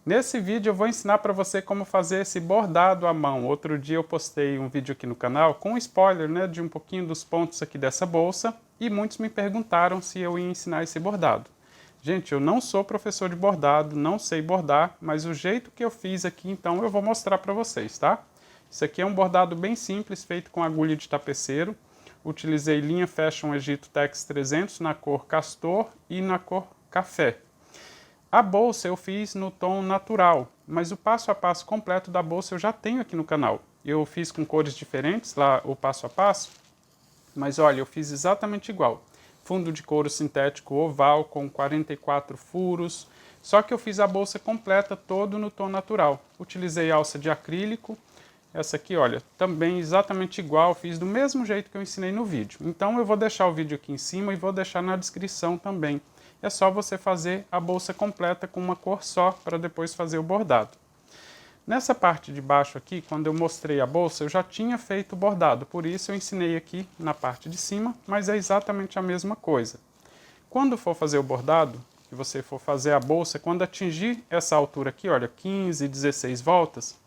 Nesse vídeo eu vou ensinar para você como fazer esse bordado à mão. Outro dia eu postei um vídeo aqui no canal com um spoiler, né, de um pouquinho dos pontos aqui dessa bolsa e muitos me perguntaram se eu ia ensinar esse bordado. Gente, eu não sou professor de bordado, não sei bordar, mas o jeito que eu fiz aqui então eu vou mostrar para vocês, tá? Isso aqui é um bordado bem simples, feito com agulha de tapeceiro. Utilizei linha Fashion Egito Tex 300 na cor Castor e na cor Café. A bolsa eu fiz no tom natural, mas o passo a passo completo da bolsa eu já tenho aqui no canal. Eu fiz com cores diferentes lá o passo a passo, mas olha, eu fiz exatamente igual. Fundo de couro sintético oval com 44 furos, só que eu fiz a bolsa completa todo no tom natural. Utilizei alça de acrílico, essa aqui, olha, também exatamente igual, fiz do mesmo jeito que eu ensinei no vídeo. Então eu vou deixar o vídeo aqui em cima e vou deixar na descrição também. É só você fazer a bolsa completa com uma cor só para depois fazer o bordado. Nessa parte de baixo aqui, quando eu mostrei a bolsa, eu já tinha feito o bordado, por isso eu ensinei aqui na parte de cima, mas é exatamente a mesma coisa. Quando for fazer o bordado, que você for fazer a bolsa, quando atingir essa altura aqui, olha, 15, 16 voltas,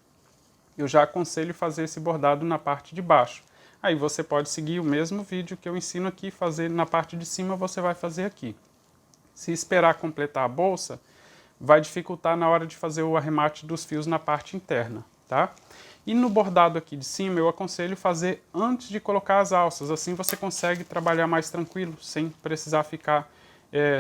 eu já aconselho fazer esse bordado na parte de baixo. Aí você pode seguir o mesmo vídeo que eu ensino aqui, fazer na parte de cima, você vai fazer aqui. Se esperar completar a bolsa, vai dificultar na hora de fazer o arremate dos fios na parte interna, tá? E no bordado aqui de cima, eu aconselho fazer antes de colocar as alças, assim você consegue trabalhar mais tranquilo, sem precisar ficar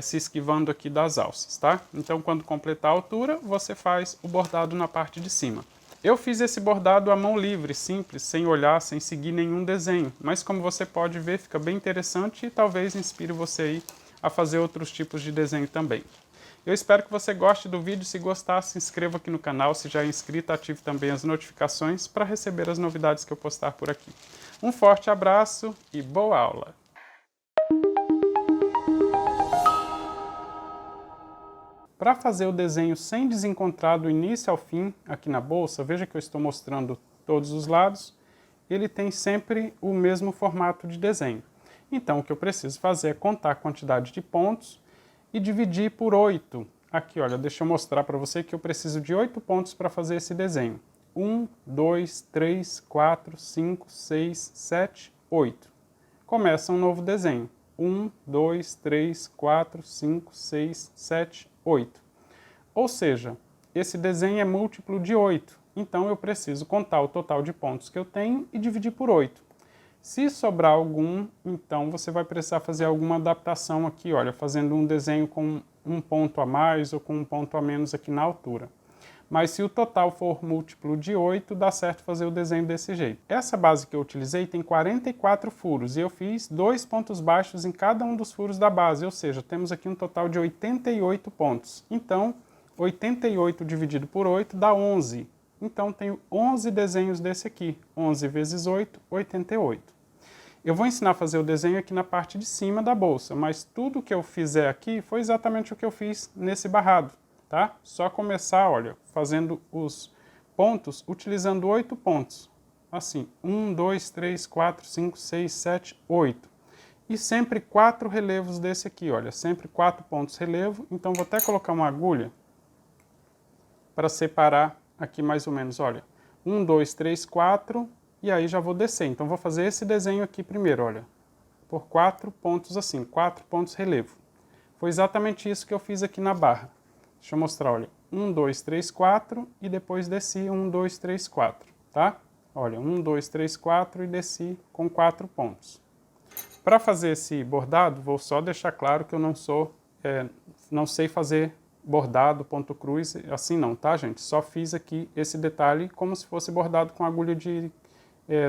se esquivando aqui das alças, tá? Então, quando completar a altura, você faz o bordado na parte de cima. Eu fiz esse bordado à mão livre, simples, sem olhar, sem seguir nenhum desenho, mas como você pode ver, fica bem interessante e talvez inspire você aí a fazer outros tipos de desenho também. Eu espero que você goste do vídeo. Se gostar, se inscreva aqui no canal. Se já é inscrito, ative também as notificações para receber as novidades que eu postar por aqui. Um forte abraço e boa aula! Para fazer o desenho sem desencontrar do início ao fim, aqui na bolsa, veja que eu estou mostrando todos os lados, ele tem sempre o mesmo formato de desenho. Então, o que eu preciso fazer é contar a quantidade de pontos e dividir por 8. Aqui, olha, deixa eu mostrar para você que eu preciso de 8 pontos para fazer esse desenho. 1, 2, 3, 4, 5, 6, 7, 8. Começa um novo desenho. 1, 2, 3, 4, 5, 6, 7, 8. Ou seja, esse desenho é múltiplo de 8. Então, eu preciso contar o total de pontos que eu tenho e dividir por 8. Se sobrar algum, então você vai precisar fazer alguma adaptação aqui, olha, fazendo um desenho com um ponto a mais ou com um ponto a menos aqui na altura. Mas se o total for múltiplo de 8, dá certo fazer o desenho desse jeito. Essa base que eu utilizei tem 44 furos e eu fiz 2 pontos baixos em cada um dos furos da base, ou seja, temos aqui um total de 88 pontos. Então, 88 dividido por 8 dá 11. Então, tenho 11 desenhos desse aqui. 11 vezes 8, 88. Eu vou ensinar a fazer o desenho aqui na parte de cima da bolsa, mas tudo que eu fizer aqui foi exatamente o que eu fiz nesse barrado, tá? Só começar, olha, fazendo os pontos, utilizando 8 pontos. Assim, 1, 2, 3, 4, 5, 6, 7, 8. E sempre 4 relevos desse aqui, olha, sempre 4 pontos relevo. Então, vou até colocar uma agulha para separar aqui mais ou menos, olha, 1, 2, 3, 4, e aí já vou descer. Então, vou fazer esse desenho aqui primeiro, olha, por 4 pontos assim, 4 pontos relevo. Foi exatamente isso que eu fiz aqui na barra. Deixa eu mostrar, olha, 1, 2, 3, 4, e depois desci 1, 2, 3, 4, tá? Olha, 1, 2, 3, 4 e desci com 4 pontos. Para fazer esse bordado, vou só deixar claro que eu não sei fazer bordado, ponto cruz, assim não, tá, gente? Só fiz aqui esse detalhe como se fosse bordado com agulha de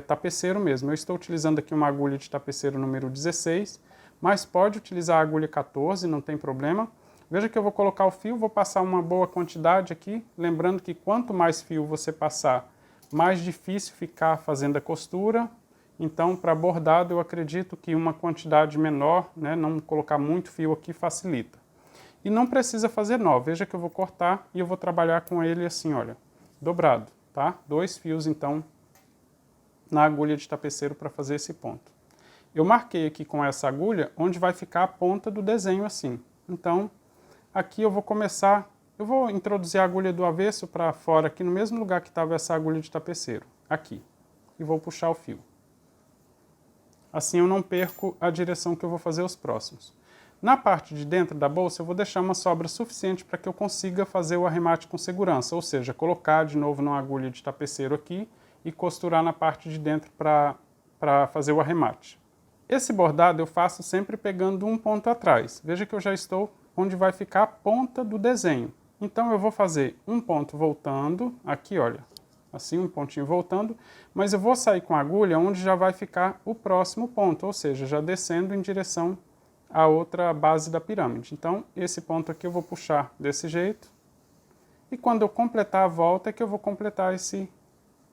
tapeceiro mesmo. Eu estou utilizando aqui uma agulha de tapeceiro número 16, mas pode utilizar a agulha 14, não tem problema. Veja que eu vou colocar o fio, vou passar uma boa quantidade aqui, lembrando que quanto mais fio você passar, mais difícil ficar fazendo a costura. Então, para bordado, eu acredito que uma quantidade menor, né, não colocar muito fio aqui, facilita. E não precisa fazer nó, veja que eu vou cortar e eu vou trabalhar com ele assim, olha, dobrado, tá? 2 fios, então, na agulha de tapeceiro para fazer esse ponto. Eu marquei aqui com essa agulha onde vai ficar a ponta do desenho assim. Então, aqui eu vou começar, Eu vou introduzir a agulha do avesso para fora, aqui no mesmo lugar que estava essa agulha de tapeceiro, aqui. E vou puxar o fio. Assim eu não perco a direção que eu vou fazer os próximos. Na parte de dentro da bolsa eu vou deixar uma sobra suficiente para que eu consiga fazer o arremate com segurança, ou seja, colocar de novo na agulha de tapeceiro aqui e costurar na parte de dentro para fazer o arremate. Esse bordado eu faço sempre pegando um ponto atrás. Veja que eu já estou onde vai ficar a ponta do desenho. Então eu vou fazer um ponto voltando, aqui olha, assim um pontinho voltando, mas eu vou sair com a agulha onde já vai ficar o próximo ponto, ou seja, já descendo em direção à outra base da pirâmide. Então esse ponto aqui eu vou puxar desse jeito, e quando eu completar a volta é que eu vou completar esse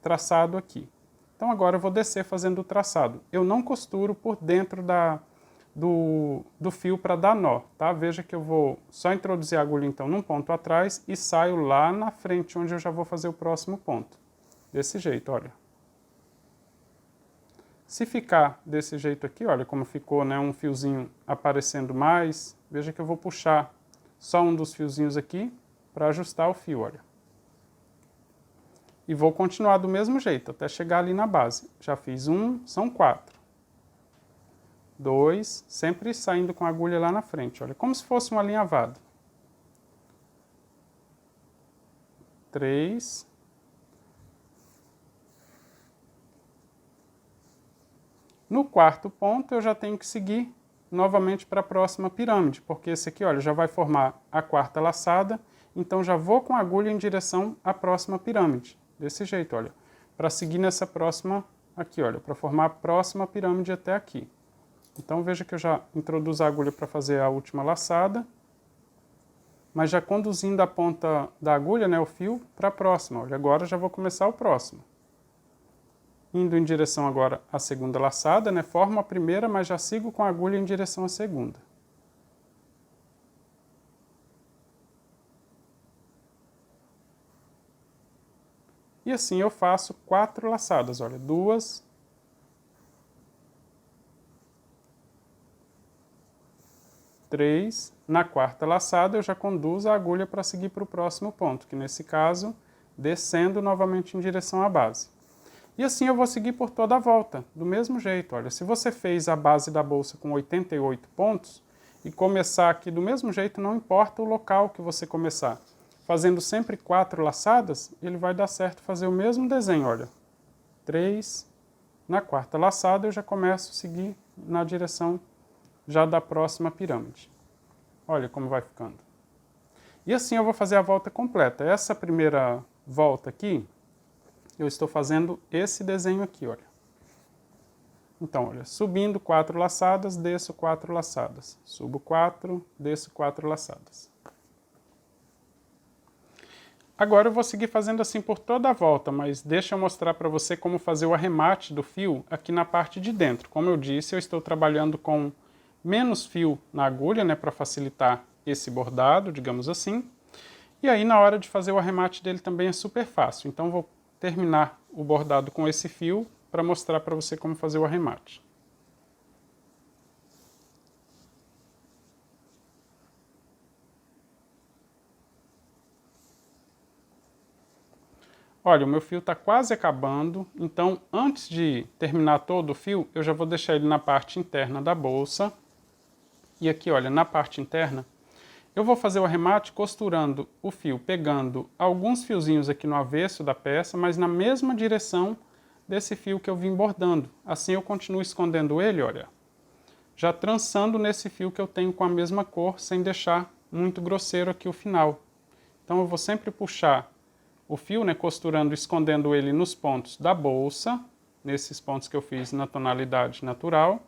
traçado aqui. Então agora eu vou descer fazendo o traçado. Eu não costuro por dentro do fio para dar nó, tá? Veja que eu vou só introduzir a agulha então num ponto atrás e saio lá na frente onde eu já vou fazer o próximo ponto. Desse jeito, olha. Se ficar desse jeito aqui, olha como ficou, né? Um fiozinho aparecendo mais. Veja que eu vou puxar só um dos fiozinhos aqui para ajustar o fio, olha. E vou continuar do mesmo jeito, até chegar ali na base. Já fiz um, são 4. 2, sempre saindo com a agulha lá na frente, olha, como se fosse um alinhavado. 3. No quarto ponto, eu já tenho que seguir novamente para a próxima pirâmide, porque esse aqui, olha, já vai formar a quarta laçada, então já vou com a agulha em direção à próxima pirâmide. Desse jeito, olha, para seguir nessa próxima aqui, olha, para formar a próxima pirâmide até aqui. Então veja que eu já introduzo a agulha para fazer a última laçada, mas já conduzindo a ponta da agulha, né, o fio, para a próxima. Olha, agora já vou começar o próximo. Indo em direção agora à segunda laçada, né, formo a primeira, mas já sigo com a agulha em direção à segunda. E assim eu faço 4 laçadas, olha, 2, 3, na quarta laçada eu já conduzo a agulha para seguir para o próximo ponto, que nesse caso, descendo novamente em direção à base. E assim eu vou seguir por toda a volta, do mesmo jeito, olha, se você fez a base da bolsa com 88 pontos, e começar aqui do mesmo jeito, não importa o local que você começar. Fazendo sempre 4 laçadas, ele vai dar certo fazer o mesmo desenho, olha. 3, na quarta laçada eu já começo a seguir na direção já da próxima pirâmide. Olha como vai ficando. E assim eu vou fazer a volta completa. Essa primeira volta aqui, eu estou fazendo esse desenho aqui, olha. Então, olha, subindo 4 laçadas, desço 4 laçadas. Subo 4, desço 4 laçadas. Agora eu vou seguir fazendo assim por toda a volta, mas deixa eu mostrar para você como fazer o arremate do fio aqui na parte de dentro. Como eu disse, eu estou trabalhando com menos fio na agulha, né, para facilitar esse bordado, digamos assim. E aí na hora de fazer o arremate dele também é super fácil. Então vou terminar o bordado com esse fio para mostrar para você como fazer o arremate. Olha, o meu fio está quase acabando, então antes de terminar todo o fio, eu já vou deixar ele na parte interna da bolsa. E aqui, olha, na parte interna, eu vou fazer o arremate costurando o fio, pegando alguns fiozinhos aqui no avesso da peça, mas na mesma direção desse fio que eu vim bordando. Assim eu continuo escondendo ele, olha, já trançando nesse fio que eu tenho com a mesma cor, sem deixar muito grosseiro aqui o final. Então eu vou sempre puxar o fio, né, costurando, escondendo ele nos pontos da bolsa, nesses pontos que eu fiz na tonalidade natural.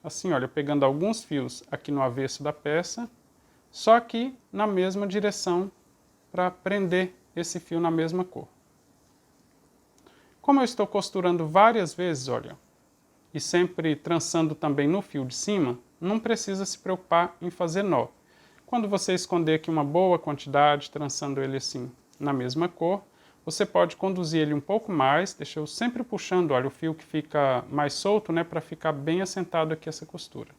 Assim, olha, pegando alguns fios aqui no avesso da peça, só que na mesma direção para prender esse fio na mesma cor. Como eu estou costurando várias vezes, olha, e sempre trançando também no fio de cima, não precisa se preocupar em fazer nó. Quando você esconder aqui uma boa quantidade, trançando ele assim na mesma cor, você pode conduzir ele um pouco mais, deixa eu sempre puxando, olha, o fio que fica mais solto, né, para ficar bem assentado aqui essa costura.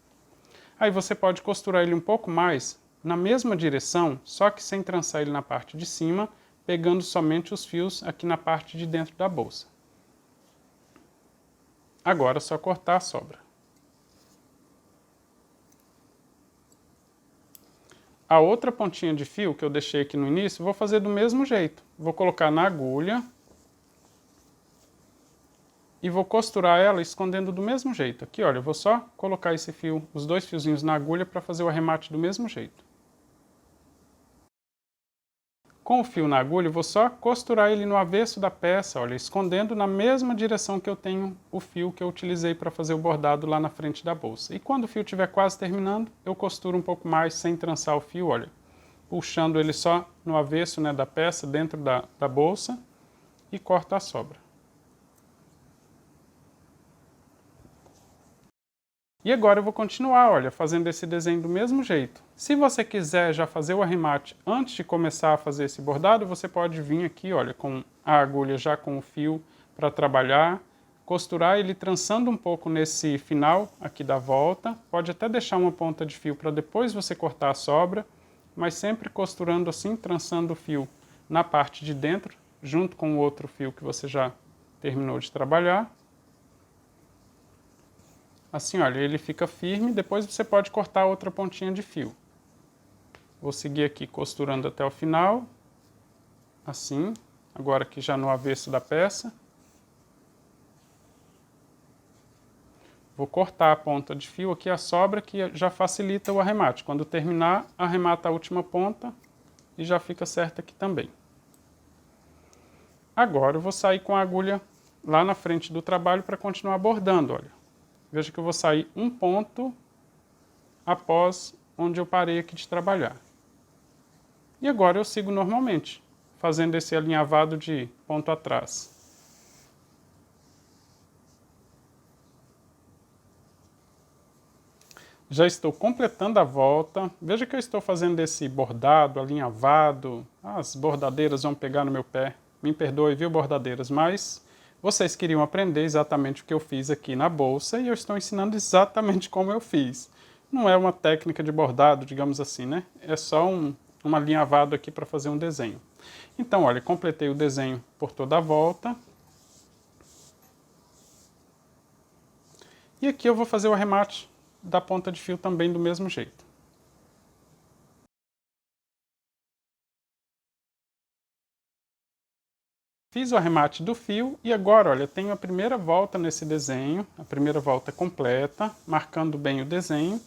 Aí você pode costurar ele um pouco mais na mesma direção, só que sem trançar ele na parte de cima, pegando somente os fios aqui na parte de dentro da bolsa. Agora é só cortar a sobra. A outra pontinha de fio que eu deixei aqui no início, vou fazer do mesmo jeito. Vou colocar na agulha e vou costurar ela escondendo do mesmo jeito. Aqui, olha, eu vou só colocar esse fio, os dois fiozinhos na agulha para fazer o arremate do mesmo jeito. Com o fio na agulha, eu vou só costurar ele no avesso da peça, olha, escondendo na mesma direção que eu tenho o fio que eu utilizei para fazer o bordado lá na frente da bolsa. E quando o fio estiver quase terminando, eu costuro um pouco mais sem trançar o fio, olha, puxando ele só no avesso, né, da peça, dentro da bolsa, e corto a sobra. E agora eu vou continuar, olha, fazendo esse desenho do mesmo jeito. Se você quiser já fazer o arremate antes de começar a fazer esse bordado, você pode vir aqui, olha, com a agulha já com o fio para trabalhar, costurar ele trançando um pouco nesse final aqui da volta. Pode até deixar uma ponta de fio para depois você cortar a sobra, mas sempre costurando assim, trançando o fio na parte de dentro, junto com o outro fio que você já terminou de trabalhar. Assim, olha, ele fica firme, depois você pode cortar outra pontinha de fio. Vou seguir aqui costurando até o final, assim, agora aqui já no avesso da peça. Vou cortar a ponta de fio aqui, a sobra, que já facilita o arremate. Quando terminar, arremata a última ponta e já fica certo aqui também. Agora eu vou sair com a agulha lá na frente do trabalho para continuar bordando, olha. Veja que eu vou sair um ponto após onde eu parei aqui de trabalhar. E agora eu sigo normalmente, fazendo esse alinhavado de ponto atrás. Já estou completando a volta. Veja que eu estou fazendo esse bordado, alinhavado. As bordadeiras vão pegar no meu pé. Me perdoe, viu, bordadeiras, mas vocês queriam aprender exatamente o que eu fiz aqui na bolsa e eu estou ensinando exatamente como eu fiz. Não é uma técnica de bordado, digamos assim, né? É só um alinhavado aqui para fazer um desenho. Então, olha, completei o desenho por toda a volta. E aqui eu vou fazer o arremate da ponta de fio também do mesmo jeito. Fiz o arremate do fio e agora, olha, tenho a primeira volta nesse desenho, a primeira volta completa, marcando bem o desenho.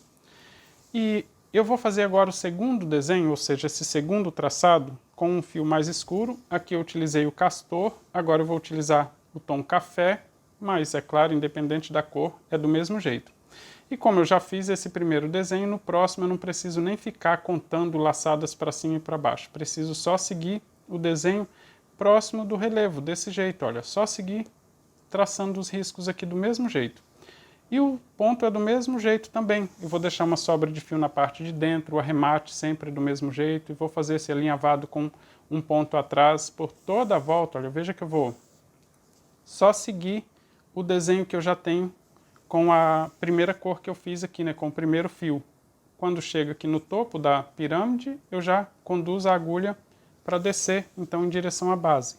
E eu vou fazer agora o segundo desenho, ou seja, esse segundo traçado, com um fio mais escuro. Aqui eu utilizei o castor, agora eu vou utilizar o tom café, mas é claro, independente da cor, é do mesmo jeito. E como eu já fiz esse primeiro desenho, no próximo eu não preciso nem ficar contando laçadas para cima e para baixo. Preciso só seguir o desenho próximo do relevo, desse jeito, olha, só seguir traçando os riscos aqui do mesmo jeito. E o ponto é do mesmo jeito também. Eu vou deixar uma sobra de fio na parte de dentro, o arremate sempre do mesmo jeito, e vou fazer esse alinhavado com um ponto atrás por toda a volta. Olha, veja que eu vou só seguir o desenho que eu já tenho com a primeira cor que eu fiz aqui, né, com o primeiro fio. Quando chega aqui no topo da pirâmide, eu já conduzo a agulha para descer, então, em direção à base.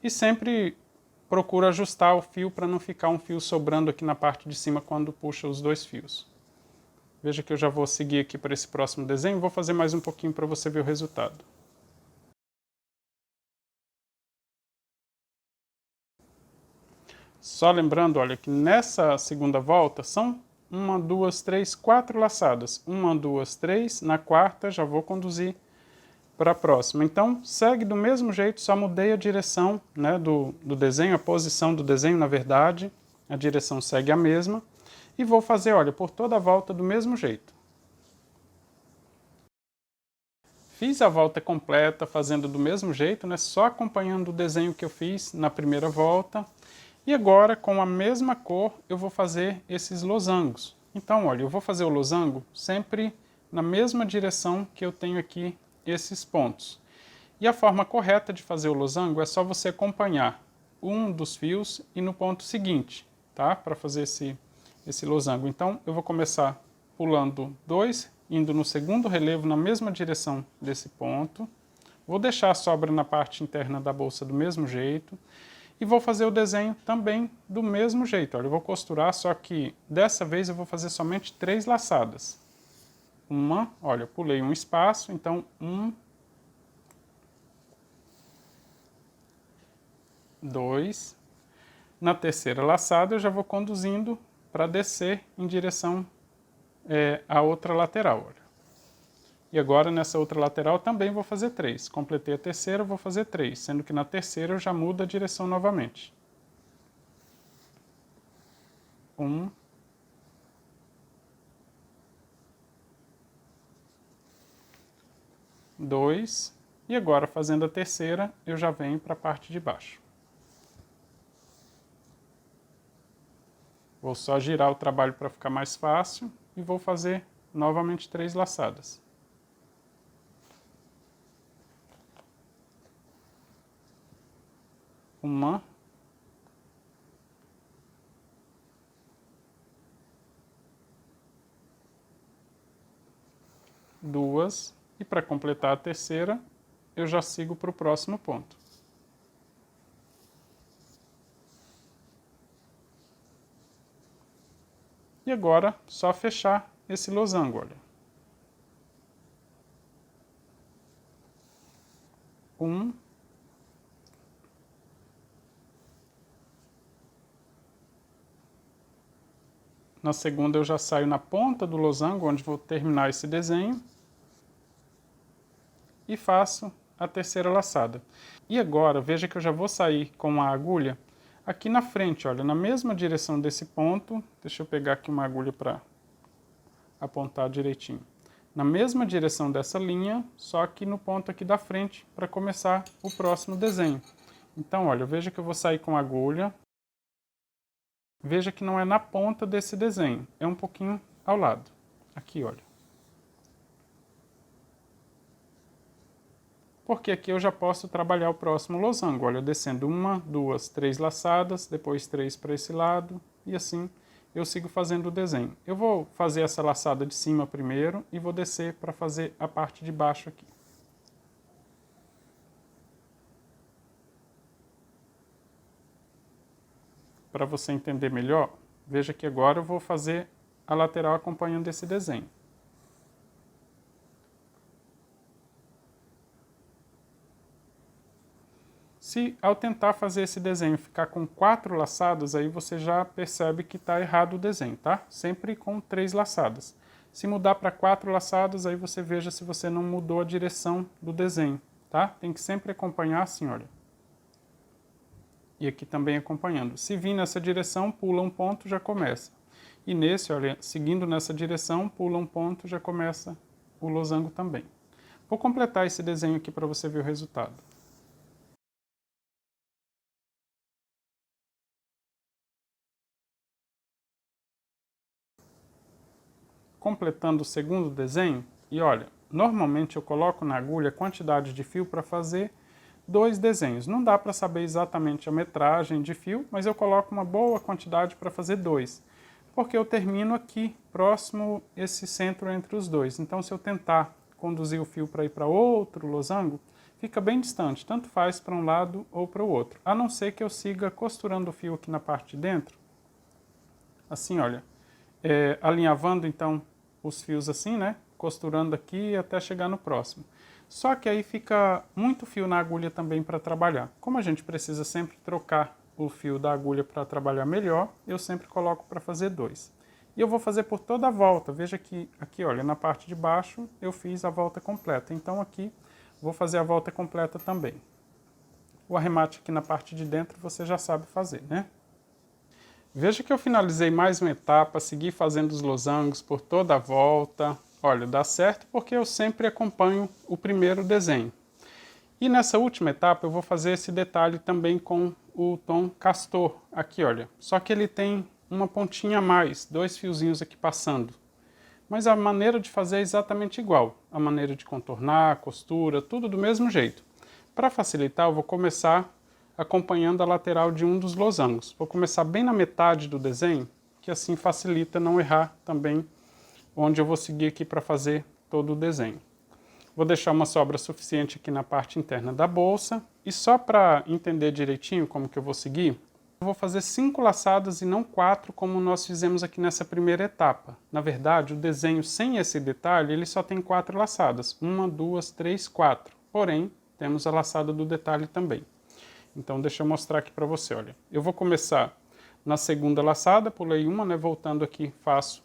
E sempre procuro ajustar o fio para não ficar um fio sobrando aqui na parte de cima quando puxa os dois fios. Veja que eu já vou seguir aqui para esse próximo desenho, vou fazer mais um pouquinho para você ver o resultado. Só lembrando, olha, que nessa segunda volta são 1, 2, 3, 4 laçadas. 1, 2, 3, na quarta já vou conduzir para a próxima. Então, segue do mesmo jeito, só mudei a direção, né, do desenho, a posição do desenho, na verdade. A direção segue a mesma. E vou fazer, olha, por toda a volta do mesmo jeito. Fiz a volta completa fazendo do mesmo jeito, né, só acompanhando o desenho que eu fiz na primeira volta. E agora, com a mesma cor, eu vou fazer esses losangos. Então, olha, eu vou fazer o losango sempre na mesma direção que eu tenho aqui esses pontos. E a forma correta de fazer o losango é só você acompanhar um dos fios e no ponto seguinte, tá? Para fazer esse losango. Então, eu vou começar pulando 2 indo no segundo relevo na mesma direção desse ponto. Vou deixar a sobra na parte interna da bolsa do mesmo jeito. E vou fazer o desenho também do mesmo jeito. Olha, eu vou costurar, só que dessa vez eu vou fazer somente 3 laçadas. Uma, olha, eu pulei um espaço, então 1, 2. Na terceira laçada eu já vou conduzindo para descer em direção à outra lateral. Olha. E agora nessa outra lateral também vou fazer 3. Completei a terceira, vou fazer 3, sendo que na terceira eu já mudo a direção novamente. 1. 2. E agora fazendo a terceira, eu já venho para a parte de baixo. Vou só girar o trabalho para ficar mais fácil e vou fazer novamente 3 laçadas. Uma. 2. E para completar a terceira, eu já sigo para o próximo ponto. E agora, só fechar esse losango, olha. 1. Na segunda eu já saio na ponta do losango, onde vou terminar esse desenho. E faço a terceira laçada. E agora, veja que eu já vou sair com a agulha aqui na frente, olha, na mesma direção desse ponto. Deixa eu pegar aqui uma agulha para apontar direitinho. Na mesma direção dessa linha, só que no ponto aqui da frente, para começar o próximo desenho. Então, olha, veja que eu vou sair com a agulha. Veja que não é na ponta desse desenho, é um pouquinho ao lado. Aqui, olha. Porque aqui eu já posso trabalhar o próximo losango. Olha, descendo 1, 2, 3 laçadas, depois 3 para esse lado, e assim eu sigo fazendo o desenho. Eu vou fazer essa laçada de cima primeiro e vou descer para fazer a parte de baixo aqui. Para você entender melhor, veja que agora eu vou fazer a lateral acompanhando esse desenho. Se ao tentar fazer esse desenho ficar com 4 laçadas, aí você já percebe que está errado o desenho, tá? Sempre com 3 laçadas. Se mudar para 4 laçadas, aí você veja se você não mudou a direção do desenho, tá? Tem que sempre acompanhar assim, olha. E aqui também acompanhando. Se vir nessa direção, pula um ponto, já começa. E nesse, olha, seguindo nessa direção, pula um ponto, já começa o losango também. Vou completar esse desenho aqui para você ver o resultado. Completando o segundo desenho, e olha, normalmente eu coloco na agulha a quantidade de fio para fazer 2 desenhos. Não dá para saber exatamente a metragem de fio, mas eu coloco uma boa quantidade para fazer 2, porque eu termino aqui, próximo esse centro entre os dois. Então, se eu tentar conduzir o fio para ir para outro losango, fica bem distante, tanto faz para um lado ou para o outro, a não ser que eu siga costurando o fio aqui na parte de dentro, assim, olha, alinhavando então os fios assim, né, costurando aqui até chegar no próximo. Só que aí fica muito fio na agulha também para trabalhar. Como a gente precisa sempre trocar o fio da agulha para trabalhar melhor, eu sempre coloco para fazer 2. E eu vou fazer por toda a volta. Veja que aqui, olha, na parte de baixo eu fiz a volta completa. Então aqui vou fazer a volta completa também. O arremate aqui na parte de dentro você já sabe fazer, né? Veja que eu finalizei mais uma etapa, segui fazendo os losangos por toda a volta. Olha, dá certo porque eu sempre acompanho o primeiro desenho. E nessa última etapa eu vou fazer esse detalhe também com o tom castor, aqui olha. Só que ele tem uma pontinha a mais, 2 fiozinhos aqui passando. Mas a maneira de fazer é exatamente igual. A maneira de contornar, a costura, tudo do mesmo jeito. Para facilitar eu vou começar acompanhando a lateral de um dos losangos. Vou começar bem na metade do desenho, que assim facilita não errar também onde eu vou seguir aqui para fazer todo o desenho. Vou deixar uma sobra suficiente aqui na parte interna da bolsa. E só para entender direitinho como que eu vou seguir, eu vou fazer 5 laçadas e não 4, como nós fizemos aqui nessa primeira etapa. Na verdade, o desenho sem esse detalhe, ele só tem 4 laçadas. 1, 2, 3, 4. Porém, temos a laçada do detalhe também. Então, deixa eu mostrar aqui para você, olha. Eu vou começar na segunda laçada, pulei uma, né? Voltando aqui, faço.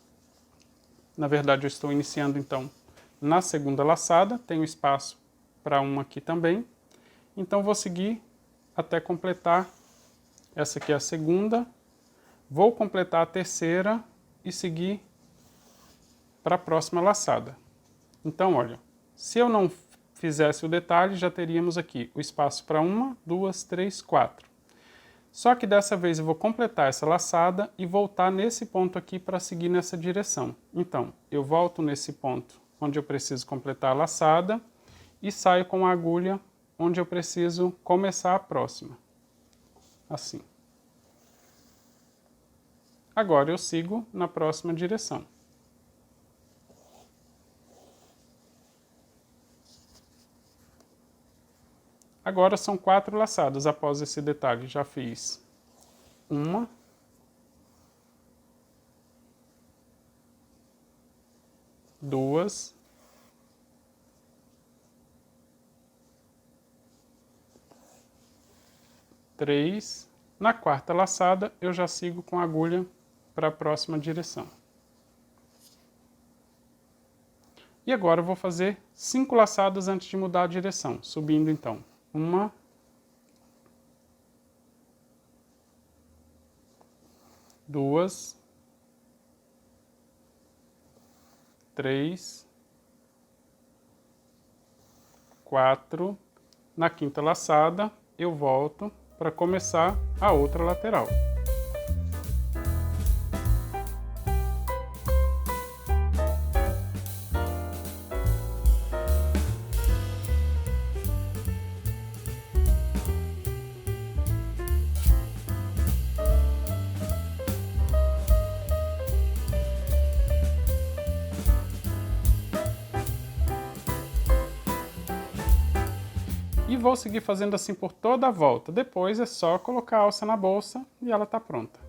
Na verdade, eu estou iniciando, então, na segunda laçada, tenho espaço para uma aqui também. Então, vou seguir até completar. Essa aqui é a segunda. Vou completar a terceira e seguir para a próxima laçada. Então, olha, se eu não fizesse o detalhe, já teríamos aqui o espaço para 1, 2, 3, 4. Só que dessa vez eu vou completar essa laçada e voltar nesse ponto aqui para seguir nessa direção. Então, eu volto nesse ponto onde eu preciso completar a laçada e saio com a agulha onde eu preciso começar a próxima. Assim. Agora eu sigo na próxima direção. Agora são 4 laçadas após esse detalhe. Já fiz 1, 2, 3. Na quarta laçada, eu já sigo com a agulha para a próxima direção. E agora eu vou fazer 5 laçadas antes de mudar a direção, subindo então. 1, 2, 3, 4. Na quinta laçada, eu volto para começar a outra lateral. E vou seguir fazendo assim por toda a volta. Depois é só colocar a alça na bolsa e ela está pronta.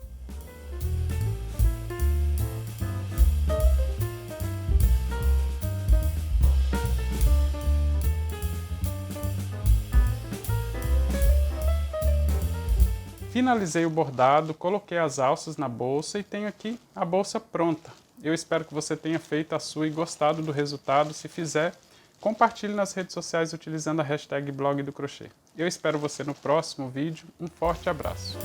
Finalizei o bordado, coloquei as alças na bolsa e tenho aqui a bolsa pronta. Eu espero que você tenha feito a sua e gostado do resultado. Se fizer, compartilhe nas redes sociais utilizando a hashtag Blog do Crochê. Eu espero você no próximo vídeo. Um forte abraço!